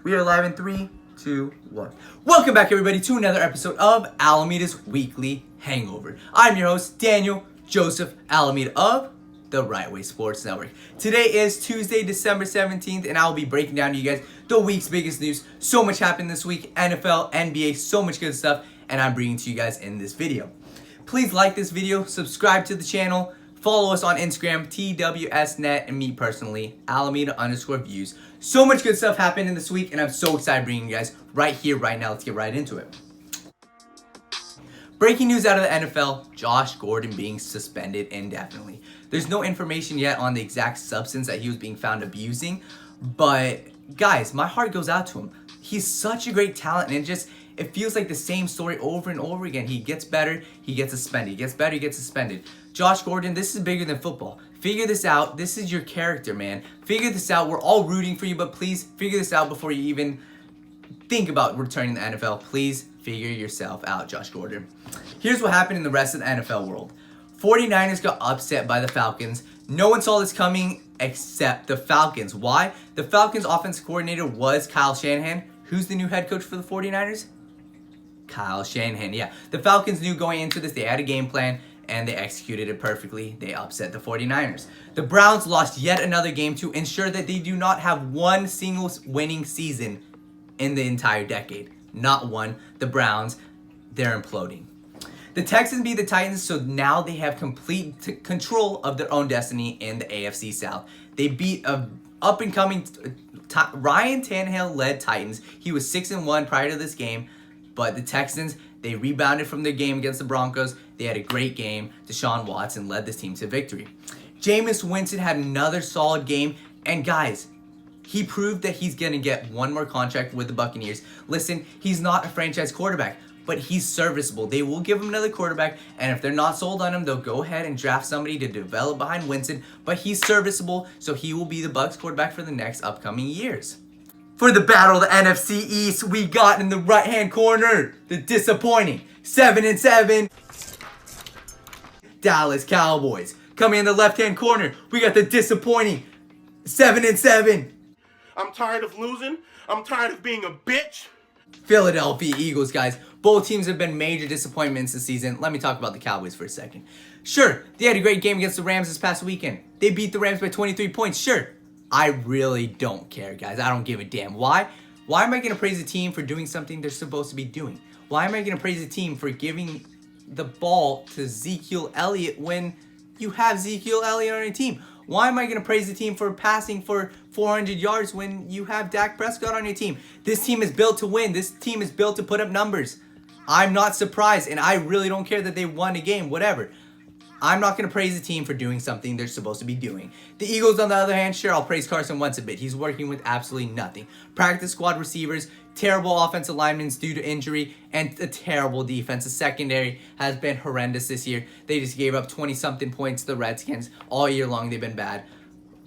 We are live in 3, 2, 1. Welcome back, everybody, to another episode of Alameda's Weekly Hangover. I'm your host, Daniel Joseph Alameda of the Right Way Sports Network. Today is Tuesday, December 17th, and I'll be breaking down to you guys the week's biggest news. So much happened this week, NFL, NBA, so much good stuff, and I'm bringing to you guys in this video. Please like this video, subscribe to the channel, follow us on Instagram, TWSN, and me personally, Alameda_views. So much good stuff happened in this week, and I'm so excited bringing you guys right here, right now. Let's get right into it. Breaking news out of the NFL, Josh Gordon being suspended indefinitely. There's no information yet on the exact substance that he was being found abusing, but guys, my heart goes out to him. He's such a great talent, and it feels like the same story over and over again. He gets better, he gets suspended. He gets better, he gets suspended. Josh Gordon, this is bigger than football. Figure this out. This is your character, man. Figure this out. We're all rooting for you, but please figure this out before you even think about returning to the NFL. Please figure yourself out, Josh Gordon. Here's what happened in the rest of the NFL world. 49ers got upset by the Falcons. No one saw this coming except the Falcons. Why? The Falcons' offensive coordinator was Kyle Shanahan. Who's the new head coach for the 49ers? Kyle Shanahan, yeah. The Falcons knew going into this, they had a game plan, and they executed it perfectly. They upset the 49ers. The Browns lost yet another game to ensure that they do not have one single winning season in the entire decade. Not one. The Browns, they're imploding. The Texans beat the Titans, so now they have complete control of their own destiny in the AFC South. They beat a up-and-coming Ryan Tannehill-led Titans. He was 6-1 prior to this game, but the Texans, they rebounded from their game against the Broncos. They had a great game. Deshaun Watson led this team to victory. Jameis Winston had another solid game, and guys, he proved that he's going to get one more contract with the Buccaneers. Listen, he's not a franchise quarterback, but he's serviceable. They will give him another quarterback, and if they're not sold on him, they'll go ahead and draft somebody to develop behind Winston, but he's serviceable, so he will be the Bucs quarterback for the next upcoming years. For the battle of the NFC East, we got in the right-hand corner the disappointing 7-7 Dallas Cowboys. Coming in the left-hand corner, we got the disappointing 7-7 I'm tired of losing. I'm tired of being a bitch. Philadelphia Eagles, guys. Both teams have been major disappointments this season. Let me talk about the Cowboys for a second. Sure, they had a great game against the Rams this past weekend. They beat the Rams by 23 points. Sure, I really don't care, guys. I don't give a damn. Why? Why am I going to praise a team for doing something they're supposed to be doing? Why am I going to praise a team for giving the ball to Ezekiel Elliott when you have Ezekiel Elliott on your team? Why am I going to praise the team for passing for 400 yards when you have Dak Prescott on your team? This team is built to win. This team is built to put up numbers. I'm not surprised, and I really don't care that they won a game, whatever. I'm not going to praise the team for doing something they're supposed to be doing. The Eagles, on the other hand, sure, I'll praise Carson Wentz a bit. He's working with absolutely nothing. Practice squad receivers, terrible offensive linemen due to injury, and a terrible defense. The secondary has been horrendous this year. They just gave up 20-something points to the Redskins. All year long, they've been bad.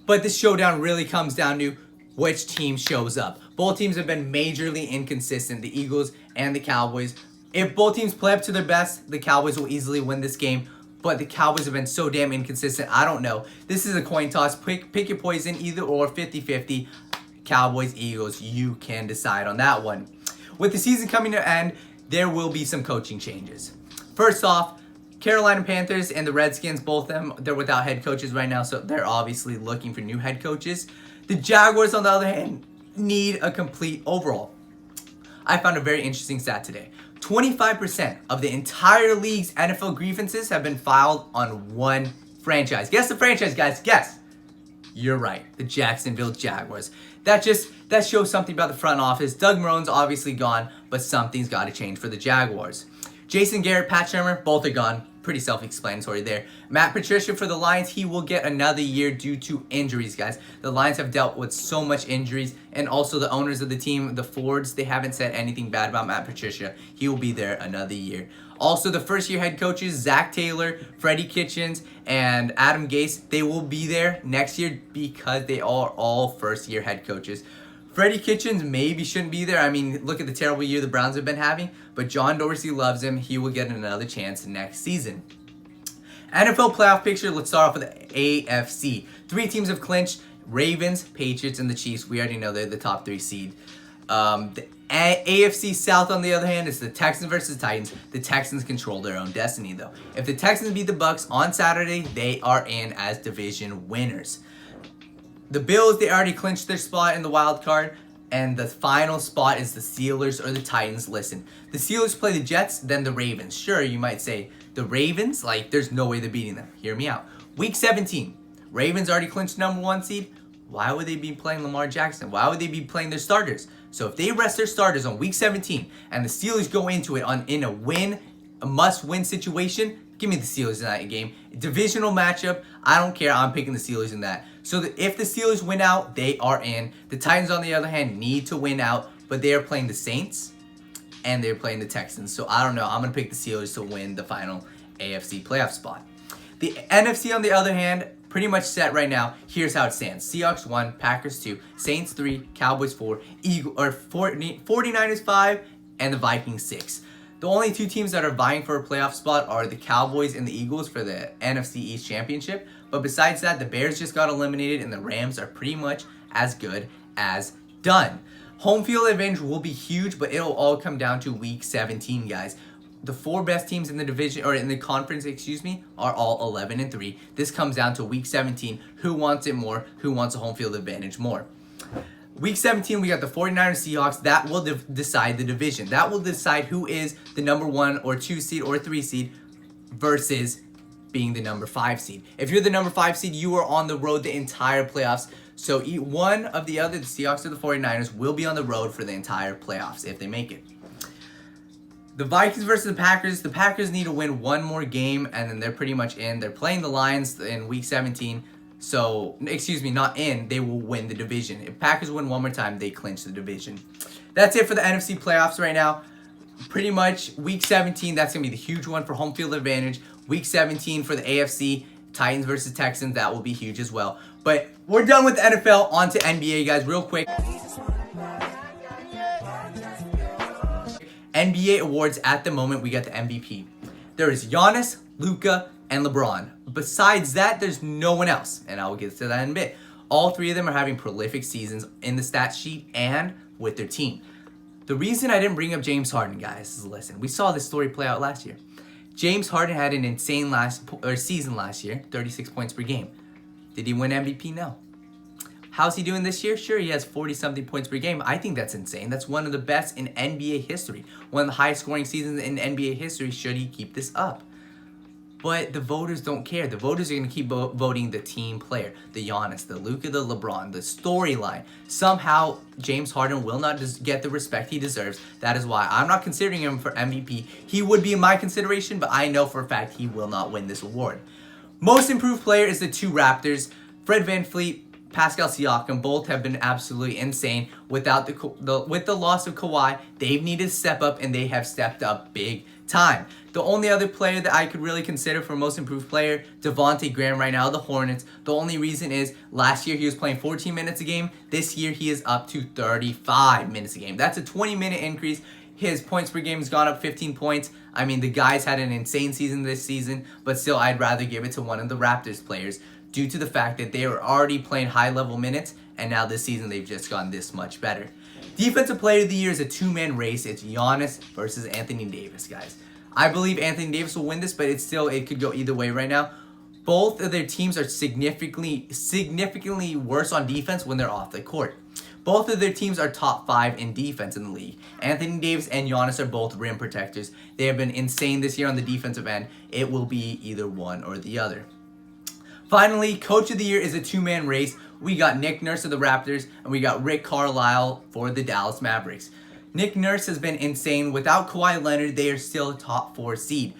But this showdown really comes down to which team shows up. Both teams have been majorly inconsistent, the Eagles and the Cowboys. If both teams play up to their best, the Cowboys will easily win this game. But the Cowboys have been so damn inconsistent. I don't know. This is a coin toss. Pick your poison, either or, 50-50. Cowboys, Eagles, you can decide on that one. With the season coming to an end, there will be some coaching changes. First off, Carolina Panthers and the Redskins, both of them, they're without head coaches right now, so they're obviously looking for new head coaches. The Jaguars, on the other hand, need a complete overhaul. I found a very interesting stat today. 25% of the entire league's NFL grievances have been filed on one franchise. Guess the franchise, guys. Guess. You're right. The Jacksonville Jaguars. That shows something about the front office. Doug Marone's obviously gone, but something's got to change for the Jaguars. Jason Garrett, Pat Shurmur, both are gone. Pretty self-explanatory there. Matt Patricia for the Lions, he will get another year due to injuries, guys. The Lions have dealt with so much injuries, and also the owners of the team, the Fords, they haven't said anything bad about Matt Patricia. He will be there another year. Also, the first-year head coaches, Zach Taylor, Freddie Kitchens, and Adam Gase, they will be there next year because they are all first-year head coaches. Freddie Kitchens maybe shouldn't be there. I mean, look at the terrible year the Browns have been having. But John Dorsey loves him. He will get another chance next season. NFL Playoff Picture, let's start off with the AFC. 3 teams have clinched. Ravens, Patriots, and the Chiefs. We already know they're the top 3 seed. The AFC South, on the other hand, is the Texans versus Titans. The Texans control their own destiny, though. If the Texans beat the Bucks on Saturday, they are in as division winners. The Bills, they already clinched their spot in the wild card. And the final spot is the Steelers or the Titans. Listen, the Steelers play the Jets, then the Ravens. Sure, you might say, the Ravens? Like, there's no way they're beating them. Hear me out. Week 17, Ravens already clinched number 1 seed. Why would they be playing Lamar Jackson? Why would they be playing their starters? So if they rest their starters on week 17 and the Steelers go into it in a must-win situation, give me the Steelers in that game. Divisional matchup, I don't care. I'm picking the Steelers in that. So if the Steelers win out, they are in. The Titans, on the other hand, need to win out, but they are playing the Saints and they're playing the Texans. So I don't know. I'm going to pick the Steelers to win the final AFC playoff spot. The NFC, on the other hand, pretty much set right now. Here's how it stands. Seahawks 1, Packers 2, Saints 3, Cowboys 4, 49ers 5, and the Vikings 6. The only 2 teams that are vying for a playoff spot are the Cowboys and the Eagles for the NFC East Championship. But besides that, the Bears just got eliminated and the Rams are pretty much as good as done. Home field advantage will be huge, but it'll all come down to week 17, guys. The 4 best teams in the division, or in the conference, are all 11-3. This comes down to week 17. Who wants it more? Who wants a home field advantage more? Week 17, we got the 49ers Seahawks. That will decide the division. That will decide who is the number 1 or 2 seed or 3 seed versus being the number 5 seed. If you're the number 5 seed, you are on the road the entire playoffs. So one of the other, the Seahawks or the 49ers, will be on the road for the entire playoffs if they make it. The Vikings versus the Packers need to win one more game and then they're pretty much in. They're playing the Lions in week 17. So, not in, they will win the division. If Packers win one more time, they clinch the division. That's it for the NFC playoffs right now. Pretty much week 17, that's going to be the huge one for home field advantage. Week 17 for the AFC, Titans versus Texans, that will be huge as well. But we're done with the NFL, on to NBA, guys, real quick. NBA awards at the moment, we got the MVP. There is Giannis, Luka, and LeBron. Besides that, there's no one else, and I will get to that in a bit. All 3 of them are having prolific seasons in the stat sheet and with their team. The reason I didn't bring up James Harden, guys, is listen, we saw this story play out last year. James Harden had an insane season last year, 36 points per game. Did he win MVP? No. How's he doing this year? Sure, he has 40-something points per game. I think that's insane. That's one of the best in NBA history. One of the highest scoring seasons in NBA history, should he keep this up. But the voters don't care. The voters are going to keep voting the team player, the Giannis, the Luka, the LeBron, the storyline. Somehow, James Harden will not get the respect he deserves. That is why I'm not considering him for MVP. He would be in my consideration, but I know for a fact he will not win this award. Most improved player is the 2 Raptors, Fred VanVleet, Pascal Siakam. Both have been absolutely insane. With the loss of Kawhi, they've needed to step up, and they have stepped up big time. The only other player that I could really consider for most improved player, Devontae Graham right now, the Hornets. The only reason is last year he was playing 14 minutes a game. This year he is up to 35 minutes a game. That's a 20-minute increase. His points per game has gone up 15 points. I mean, the guy's had an insane season this season, but still I'd rather give it to one of the Raptors players due to the fact that they were already playing high-level minutes, and now this season they've just gone this much better. Defensive Player of the Year is a 2-man race. It's Giannis versus Anthony Davis, guys. I believe Anthony Davis will win this, but it could go either way right now. Both of their teams are significantly worse on defense when they're off the court. Both of their teams are top 5 in defense in the league. Anthony Davis and Giannis are both rim protectors. They have been insane this year on the defensive end. It will be either one or the other. Finally, Coach of the Year is a 2-man race. We got Nick Nurse of the Raptors, and we got Rick Carlisle for the Dallas Mavericks. Nick Nurse has been insane. Without Kawhi Leonard, they are still a top 4 seed.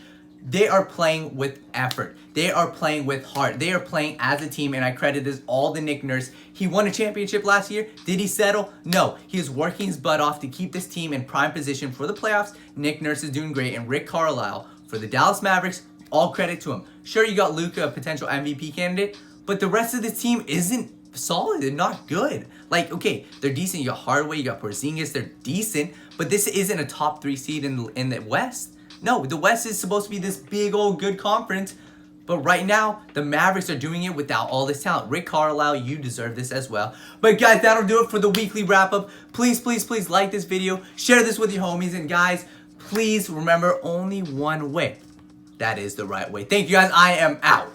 They are playing with effort. They are playing with heart. They are playing as a team, and I credit this all to Nick Nurse. He won a championship last year. Did he settle? No. He is working his butt off to keep this team in prime position for the playoffs. Nick Nurse is doing great, and Rick Carlisle for the Dallas Mavericks, all credit to him. Sure, you got Luka, a potential MVP candidate, but the rest of the team isn't solid. They're not good. Like, okay, they're decent. You got Hardaway, you got Porzingis. They're decent, but this isn't a top 3 seed in the West. No, the West is supposed to be this big old good conference, But right now, the Mavericks are doing it without all this talent. Rick Carlisle, you deserve this as well. But guys, that'll do it for the weekly wrap-up. Please, please, please like this video. Share this with your homies. And guys, please remember only one way. That is the right way. Thank you guys. I am out.